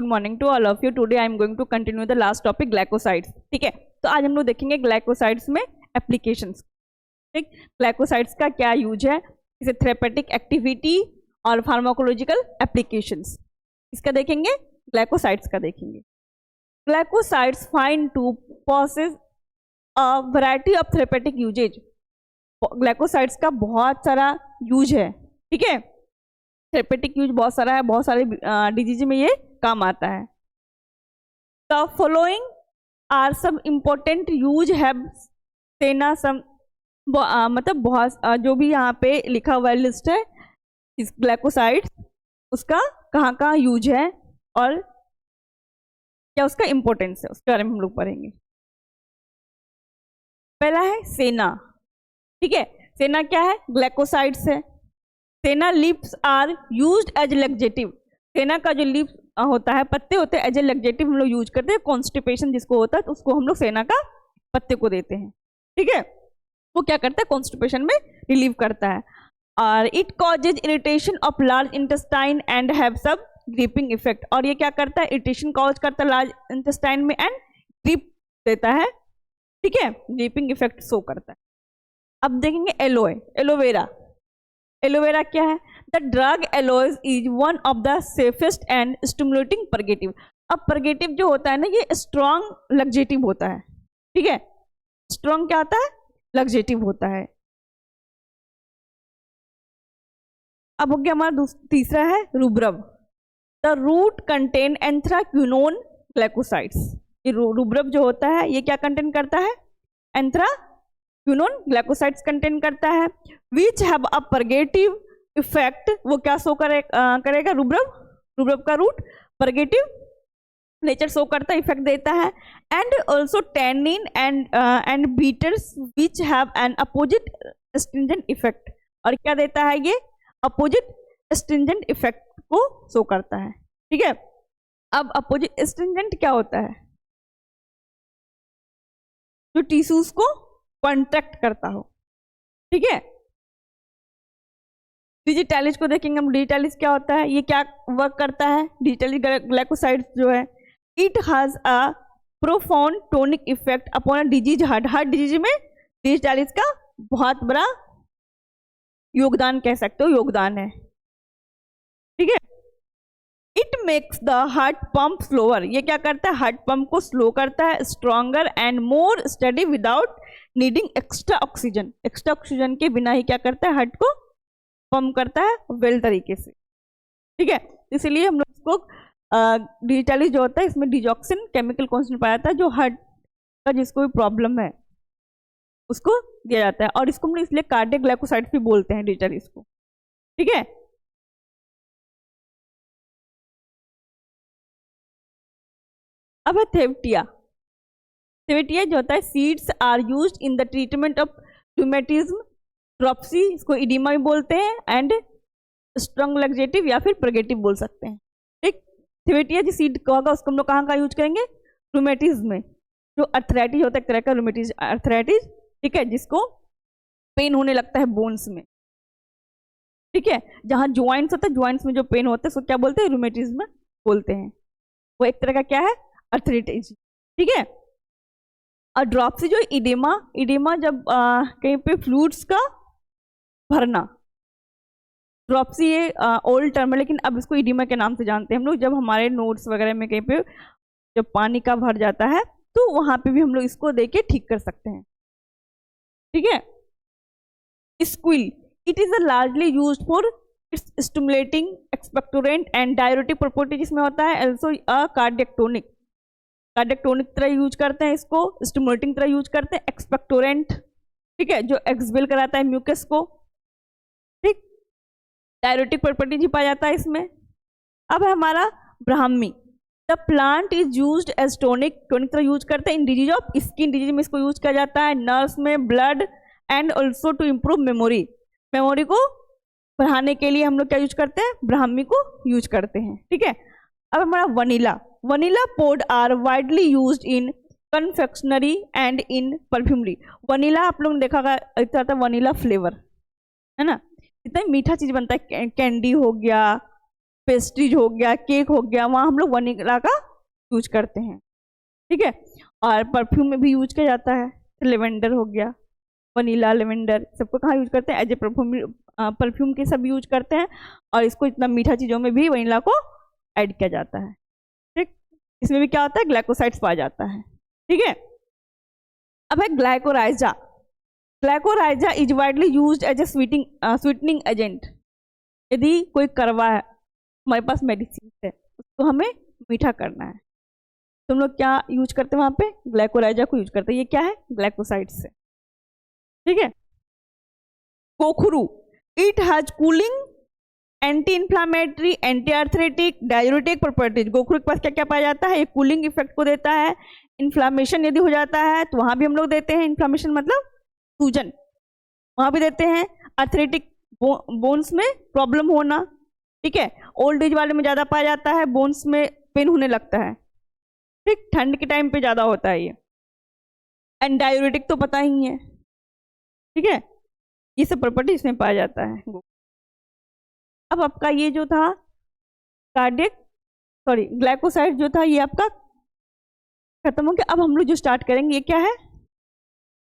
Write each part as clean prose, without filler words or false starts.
Good morning to all of you. Today I am going to continue the last topic glycosides. ठीक है, तो आज हम लोग देखेंगे ग्लाइकोसाइड्स में एप्लीकेशंस। ठीक, ग्लाइकोसाइड्स का क्या यूज है, इसे थेरेपेटिक एक्टिविटी और फार्माकोलॉजिकल एप्लीकेशंस, इसका देखेंगे, ग्लाइकोसाइड्स का देखेंगे। Glycosides find to possess a variety of therapeutic uses. Glycosides का बहुत सारा यूज है। ठीक है, थेरेपेटिक यूज बहुत सारा है, बहुत सारे डिजीज में ये काम आता है। The following are some important use have senna some, मतलब बहुत जो भी यहाँ पे लिखा हुआ लिस्ट है इस ग्लाइकोसाइड्स, उसका कहाँ कहाँ यूज है और क्या उसका इम्पोर्टेंस है, उसके बारे में हम लोग पढ़ेंगे। पहला है सेना। ठीक है, सेना क्या है, ग्लाइकोसाइड्स है। Senna leaves are used as laxative. Senna का जो लीव्स होता है, पत्ते होते हैं, एज ए लैक्सेटिव हम लोग यूज करते हैं। कॉन्स्टिपेशन जिसको होता है तो उसको हम लोग सेना का पत्ते को देते हैं। ठीक है, वो क्या करता है, कॉन्स्टिपेशन में रिलीव करता है। और it causes irritation of large intestine and have सब ग्रिपिंग इफेक्ट। और ये क्या करता है, इरिटेशन कॉज करता है लार्ज इंटेस्टाइन में एंड ग्रिप देता है। ठीक है, ग्रिपिंग इफेक्ट शो करता है। अब देखेंगे एलोए, एलोवेरा। एलोवेरा क्या है, the drug aloes is one of the safest and stimulating purgative. अब परगेटिव जो होता है ना, ये स्ट्रॉन्ग लग्जेटिव होता है। ठीक है, स्ट्रॉन्ग क्या होता है, लग्जेटिव होता है। अब हो गया हमारा तीसरा है rhubarb. The root contain anthraquinone glycosides. ये रुब्रब जो होता है ये क्या कंटेन करता है, एंथ्राक्विनोन ग्लाइकोसाइड्स कंटेन करता है, which have a purgative effect. वो क्या शो करेगा, रुब्रब का रूट परगेटिव नेचर शो करता है, इफेक्ट देता है। And also tannin and beaters which have an opposite stringent effect. और क्या देता है, ये अपोजिट स्ट्रिंजेंट इफेक्ट को शो करता है। ठीक है, अब अपोजिट स्ट्रिंजेंट क्या होता है, जो टिश्यूज को कॉन्ट्रैक्ट करता हो। ठीक है, डिजिटैलिस को देखेंगे हम। डिजिटैलिस क्या होता है, ये क्या वर्क करता है, डिजिटैलिस ग्लाइकोसाइड्स जो है, it has a profound tonic effect upon a disease heart. Heart disease में डिजिटैलिस का बहुत बड़ा योगदान कह सकते हो, योगदान है। ठीक है, it makes the heart pump slower. ये क्या करता है, हार्ट पंप को स्लो करता है। Stronger and more steady without needing extra oxygen. Extra oxygen के बिना ही क्या करता है, हार्ट को पंप करता है वेल तरीके से। ठीक है, इसलिए हम लोग इसको डिजिटैलिस जो होता है इसमें डिजॉक्सिन केमिकल कॉन्सेंट्रेट पाया जाता है, जो हार्ट का जिसको भी प्रॉब्लम है उसको दिया जाता है। और इसको हम लोग इसलिए कार्डियक ग्लाइकोसाइड्स भी बोलते हैं, डिजिटैलिस को। ठीक है, अब है थेवटिया। थेवटिया जो होता है, seeds are used in the treatment of rheumatism, dropsy, इसको इडिमा भी बोलते हैं, एंड स्ट्रॉन्ग लैक्सेटिव या फिर परगेटिव बोल सकते हैं। ठीक, थेवटिया जो सीड का होगा उसको हम लोग कहाँ यूज करेंगे, रूमेटिज्म में। जो अर्थराइटिस होता है, एक तरह का रूमेटिज अर्थराइटिस। ठीक है, जिसको पेन होने लगता है बोन्स में। ठीक है, जहाँ ज्वाइंट्स होता है, ज्वाइंट्स में जो पेन होता है उसको क्या बोलते हैं, रूमेटिज्म बोलते हैं। वो एक तरह का क्या है, अर्थराइटिस। ठीक है, और ड्रॉप्सी जो इडेमा, इडेमा जब कहीं पे फ्लूइड्स का भरना, ड्रॉप्सी ये ओल्ड टर्म है, लेकिन अब इसको इडिमा के नाम से जानते हैं हम लोग। जब हमारे नोट्स वगैरह में कहीं पे जब पानी का भर जाता है तो वहां पे भी हम लोग इसको दे के ठीक कर सकते हैं। ठीक है, squill, it is largely used for its stimulating expectorant and diuretic property जिसमें होता है। Also a cardiac tonic, cardiac tonic तरह यूज करते हैं इसको, स्टिमुलेटिंग तरह यूज करते हैं, एक्सपेक्टोरेंट। ठीक है, जो एक्सबेल कराता है म्यूकस को। ठीक, डायरेटिक प्रॉपर्टी भी पाया जाता है इसमें। अब है हमारा brahmi. The plant is used as tonic, tonic तरह यूज करते हैं in disease of skin disease में इसको यूज किया जाता है, नर्व्स में, blood, and also to improve memory. Memory को बढ़ाने के लिए हम लोग क्या यूज करते हैं, ब्राह्मी को यूज करते हैं। ठीक है, अब हमारा vanilla. Vanilla pod are widely used in confectionery and in perfumery. Vanilla आप लोगों ने देखा होगा, एक तरह का वनीला फ्लेवर है ना, इतना मीठा चीज बनता है, कैंडी हो गया, पेस्ट्रीज हो गया, केक हो गया, वहाँ हम लोग वनीला का यूज करते हैं, ठीक है। और परफ्यूम में भी यूज किया जाता है, लेवेंडर हो गया, वनीला, लेवेंडर, सबको कहाँ यूज करते हैं, एज ए परफ्यूम के सब यूज करते हैं। और इसको इतना मीठा चीज़ों में भी वनीला को ऐड किया जाता है, ठीक। इसमें भी क्या होता है, ग्लाइकोसाइड्स पाया जाता है, ठीक है। अब है glycyrrhiza. Glycyrrhiza is widely used as a sweetening agent. यदि कोई कड़वा है, हमारे पास मेडिसिन है, उसको हमें मीठा करना है, तो हम लोग क्या यूज करते हैं वहाँ पे, ग्लाइकोराइजा को यूज करते हैं। ये क्या है, ग्लाइकोसाइड्स है, ठीक है। कोखरू, it has cooling, anti inflammatory, anti arthritic, diuretic properties. गोखरू के पास क्या क्या पाया जाता है, ये कूलिंग इफेक्ट को देता है। इन्फ्लामेशन यदि हो जाता है तो वहां भी हम लोग देते हैं, इन्फ्लामेशन मतलब सूजन, वहां भी देते हैं। आर्थरेटिक, बोन्स में प्रॉब्लम होना, ठीक है, ओल्ड एज वाले में ज्यादा पाया जाता है, बोन्स में पेन होने लगता है, ठीक, ठंड के टाइम पे ज्यादा होता है ये। एंड डाययूरेटिक तो पता ही है, ठीक है, ये सब प्रॉपर्टी इसमें पाया जाता है। अब आपका ये जो था कार्डियक, सॉरी ग्लाइकोसाइड जो था, ये आपका खत्म हो गया। अब हम लोग जो स्टार्ट करेंगे, ये क्या है,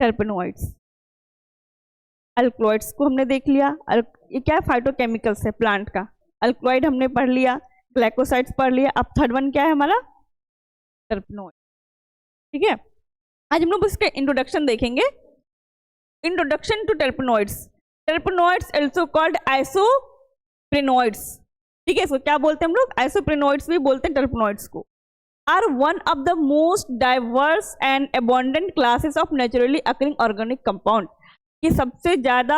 टर्पेनोइड्स। अल्कलॉइड्स को हमने देख लिया, ये क्या है, फाइटोकेमिकल्स है प्लांट का। अल्कलॉइड हमने पढ़ लिया, ग्लाइकोसाइड्स पढ़ लिया। अब थर्ड वन क्या है हमारा, टर्पेनोइड, ठीक है। आज हम लोग इसके इंट्रोडक्शन देखेंगे। Introduction to terpenoids. Terpenoids also called isoprenoids, ठीक है, इसको क्या बोलते हैं हम लोग, आइसोप्रेनोइड्स भी बोलते हैं टर्पेनोइड्स को। Are one of the most diverse and abundant classes of naturally occurring organic compound. ये सबसे ज़्यादा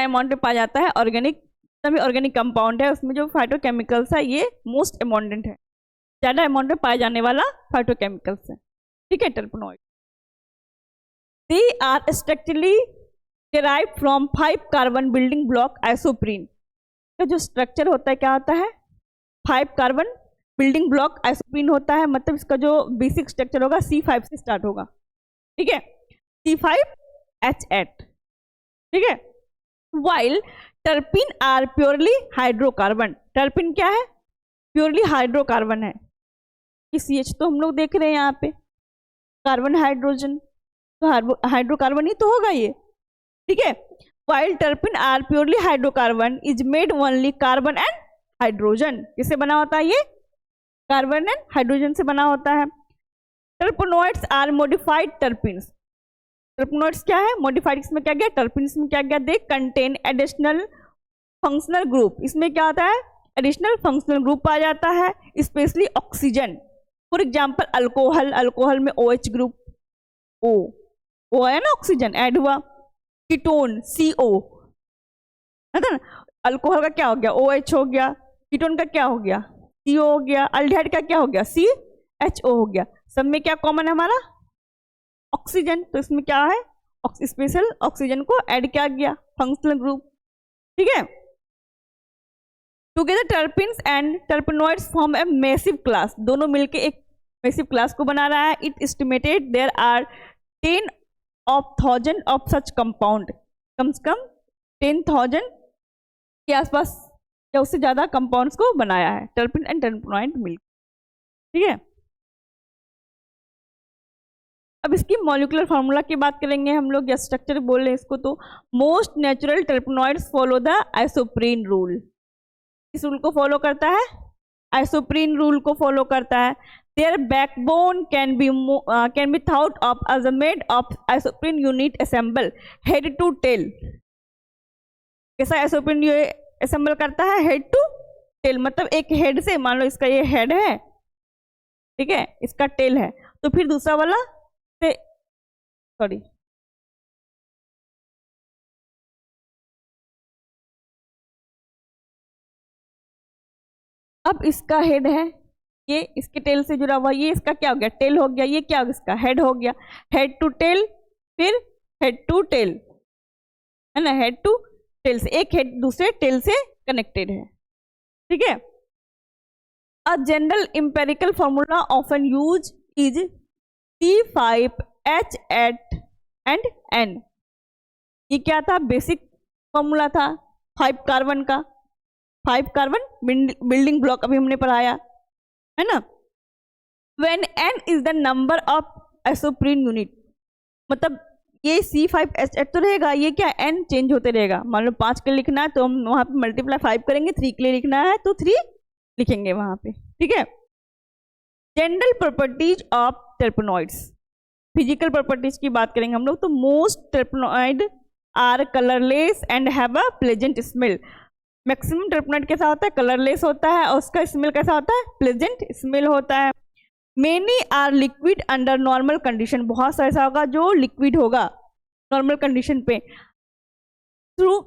अमाउंट में पाया जाता है ऑर्गेनिक, सभी ऑर्गेनिक कंपाउंड है उसमें जो फाइटोकेमिकल्स है ये मोस्ट अबंडेंट है, ज़्यादा अमाउंट में पाया जाने वाला फाइटोकेमिकल्स है, ठीक है, terpenoid. They are structurally derived from 5 carbon building block isoprene. का जो स्ट्रक्चर होता है क्या होता है, 5 कार्बन बिल्डिंग ब्लॉक आइसोप्रीन होता है, मतलब इसका जो बेसिक स्ट्रक्चर होगा C5 से स्टार्ट होगा, ठीक है, C5H8, ठीक है। While terpene are purely hydrocarbon. Terpene क्या है, प्योरली हाइड्रोकार्बन है। CH तो हम लोग देख रहे हैं यहाँ पे, कार्बन हाइड्रोजन, तो हाइड्रोकार्बन ही तो होगा ये, ठीक है। While terpene are purely hydrocarbon is made only carbon and hydrogen. किससे बना होता है ये, कार्बन एंड हाइड्रोजन से बना होता है। टर्पेनोइड्स आर मॉडिफाइड टर्पिन्स। टर्पेनोइड्स क्या है, मॉडिफाइड, इसमें क्या गया, टर्पिन्स में क्या गया, they contain additional functional group. इसमें क्या आता है, एडिशनल फंक्शनल ग्रुप पाया जाता है, specially oxygen. For example alcohol, alcohol में OH ग्रुप, O है ना, ऑक्सीजन ऐड हुआ। कीटोन CO है ना, अल्कोहल का क्या हो गया, OH हो गया, कीटोन का क्या हो गया, CO हो गया, अल्डिहाइड का क्या हो गया, CHO हो गया। सब में क्या कॉमन है हमारा, ऑक्सीजन, तो इसमें क्या है, स्पेशल ऑक्सीजन को ऐड किया गया, फंक्शनल ग्रुप, ठीक है। Together terpenes and terpenoids form a massive class. दोनों मिलके एक मैसिव क्लास को बना रहा है। It estimated there are 10,000 of such compound. कम से कम 10,000 के आसपास या उससे ज्यादा कंपाउंड्स को बनाया है टर्पिन एंड टर्पेनोइड मिलकर, ठीक है। अब इसकी मॉलिक्यूलर फार्मूला की बात करेंगे हम लोग, या स्ट्रक्चर बोल रहे हैं इसको, तो most natural terpenoids follow the isoprene rule. इस रूल को फॉलो करता है, आइसोप्रीन रूल को फॉलो करता है। Their backbone can be thought of as made of isoprene unit assemble head to tail. कैसा आइसोप्रीन ये असेंबल करता है, हेड टू टेल, मतलब एक हेड से, मान लो इसका ये हेड है, ठीक है, इसका टेल है, तो फिर दूसरा वाला से, सॉरी अब इसका हेड है, ये इसके टेल से जुड़ा हुआ, ये इसका क्या हो गया, टेल हो गया, ये क्या हो गया, इसका हेड हो गया, हेड टू टेल, फिर हेड टू टेल, है ना, हेड टू टेल से, एक हेड दूसरे टेल से कनेक्टेड है, ठीक है। A general empirical formula often use is C5H8 and N। ये क्या था, बेसिक फॉर्मूला था 5 कार्बन का, 5 कार्बन बिल्डिंग ब्लॉक अभी हमने पढ़ाया है ना। When n is the number of isoprene unit, मतलब ये C5H8 तो रहेगा, ये क्या n चेंज होते रहेगा। मान लो 5 के लिए लिखना है तो हम वहाँ पे मल्टीप्लाई 5 करेंगे, 3 के लिए लिखना है तो 3 लिखेंगे वहाँ पे, ठीक है। General properties of terpenoids, physical properties की बात करेंगे हम लोग तो most terpenoid are colourless and have a pleasant smell. Maximum terpenoid कैसा होता है, कलरलेस होता है और उसका स्मेल कैसा होता है, प्लेजेंट स्मेल होता है। Many are liquid under normal condition, बहुत सा ऐसा होगा जो लिक्विड होगा नॉर्मल कंडीशन पे। Through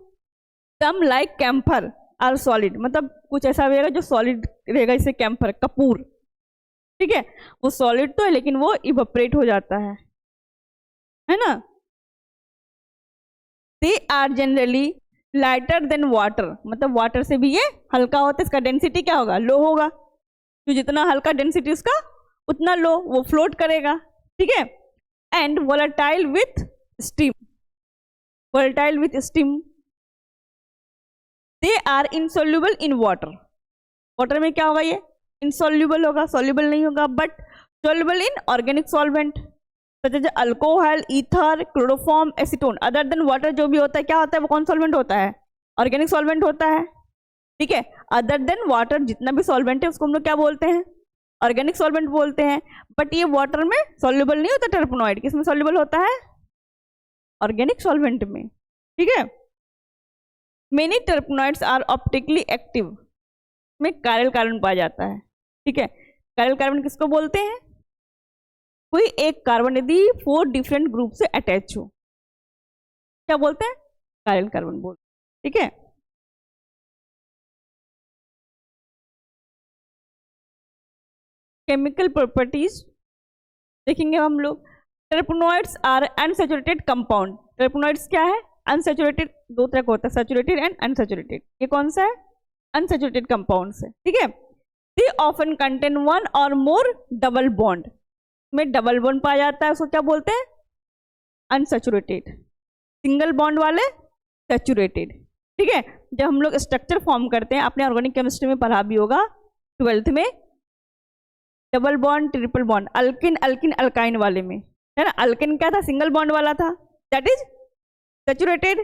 some like camphor are solid, मतलब कुछ ऐसा रहेगा जो सॉलिड रहेगा, जैसे कैम्फर, कपूर, ठीक है, वो सॉलिड तो है लेकिन वो इवेपोरेट हो जाता है ना। They are generally lighter than water, मतलब वाटर से भी ये हल्का होता है, इसका डेंसिटी क्या होगा, लो होगा, तो जितना हल्का डेंसिटी उसका उतना लो, वो फ्लोट करेगा, ठीक है। And volatile with steam, volatile with steam. They are insoluble in water, water में क्या होगा, ये इनसोल्यूबल होगा, सोल्यूबल नहीं होगा, but soluble in organic solvent such as alcohol, ether, chloroform, acetone. Other than water जो भी होता है क्या होता है, वो कौन सॉल्वेंट होता है, ऑर्गेनिक सॉल्वेंट होता है, ठीक है। अदर देन वाटर जितना भी सॉल्वेंट है उसको हम लोग क्या बोलते हैं, ऑर्गेनिक सॉल्वेंट बोलते हैं। बट ये वाटर में सॉल्युबल नहीं होता टर्पेनॉइड, किसमें सॉल्युबल होता है, ऑर्गेनिक सॉल्वेंट में, ठीक है। Many terpenoids are optically active, में कायरल कार्बन पाया जाता है, ठीक है। कायरल कार्बन किसको बोलते हैं, कोई एक कार्बन यदि 4 डिफरेंट ग्रुप से अटैच हो, क्या बोलते हैं, कायरल कार्बन बोलते हैं, ठीक है। केमिकल प्रॉपर्टीज देखेंगे हम लोग। Terpenoids are unsaturated compound, terpenoids क्या है, अनसैचुरेटेड, दो तरह का होता है, सैचुरेटेड एंड अनसैचुरेटेड। ये कौन सा है, अनसैचुरेटेड कंपाउंड्स है, ठीक है। दे ऑफन कंटेन 1 और मोर डबल बॉन्ड, में डबल बॉन्ड पाया जाता है, उसको क्या बोलते हैं, अनसैचुरेटेड। सिंगल बॉन्ड वाले सैचुरेटेड, ठीक है। जब हम लोग स्ट्रक्चर फॉर्म करते हैं, आपने ऑर्गेनिक केमिस्ट्री में पढ़ा भी होगा 12th में, double bond, triple bond, alkene alkene alkyne वाले में, है ना। अल्किन क्या था, सिंगल बॉन्ड वाला था, that is saturated,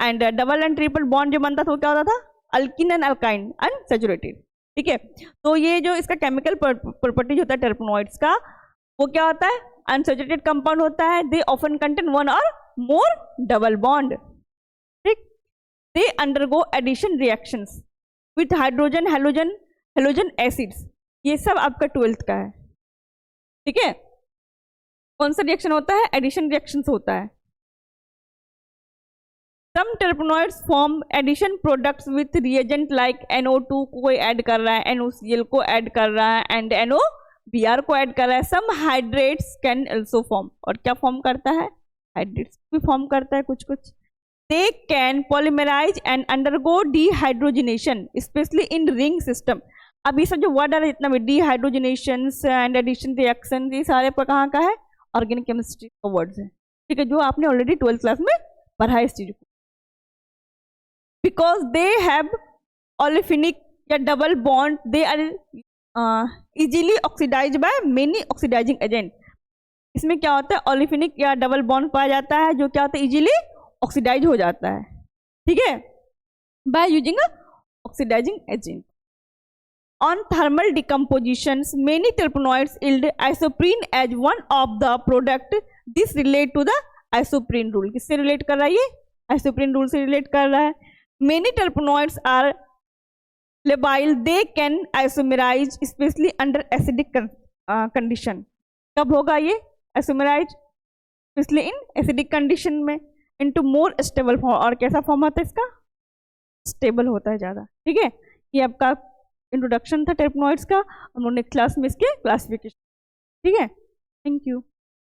and double and triple bond जो बनता था वो क्या होता था, अल्किन एंड अल्काइन अनसैचुरेटेड, ठीक है। तो ये जो इसका केमिकल प्रॉपर्टीज होता है टर्पेनॉइड्स का, वो क्या होता है, अनसैचुरेटेड कंपाउंड होता है। दे ऑफन कंटेन 1 और मोर डबल बॉन्ड, ठीक। They undergo addition reactions with hydrogen, halogen, halogen acids, ये सब आपका 12th का है, ठीक है। कौन सा रिएक्शन होता है, एडिशन रिएक्शंस होता है। Some terpenoids form addition products with reagent like NO2 को कोई ऐड कर रहा है, NOCl को ऐड कर रहा है, एंड NOBr को ऐड कर रहा है। सम हाइड्रेट्स कैन ऑल्सो फॉर्म, और क्या फॉर्म करता है, हाइड्रेट्स भी फॉर्म करता है कुछ कुछ। They can polymerise and undergo dehydrogenation specially in ring system. अब ये सब जो वर्ड है जितना भी डिहाइड्रोजनेशन एंड एडिशन रिएक्शन, ये सारे पर कहाँ का है, ऑर्गेनिक केमिस्ट्री का वर्ड्स है, ठीक है, जो आपने ऑलरेडी 12th क्लास में पढ़ा है इस चीज को। बिकॉज दे हैव ओलेफिनिक या double bond, they are easily oxidise by many oxidising agent. इसमें क्या होता है, ओलेफिनिक या डबल बॉन्ड पाया जाता है जो क्या होता है, इजीली ऑक्सीडाइज हो जाता है, ठीक है, by using oxidising agent. On thermal decompositions, many terpenoids yield isoprene as one of the product. This relate to the isoprene rule. किससे relate कर रहा है ये, isoprene rule से relate कर रहा है। Many terpenoids are labile. They can isomerize, especially under acidic condition. कब होगा ये isomerize, especially in acidic condition में, into more stable form। और कैसा फॉर्म होता है इसका, स्टेबल होता है ज़्यादा, ठीक है। ये आपका इंट्रोडक्शन था टर्पेनॉइड्स का, उन्होंने क्लास में इसके क्लासिफिकेशन, ठीक है। Thank you.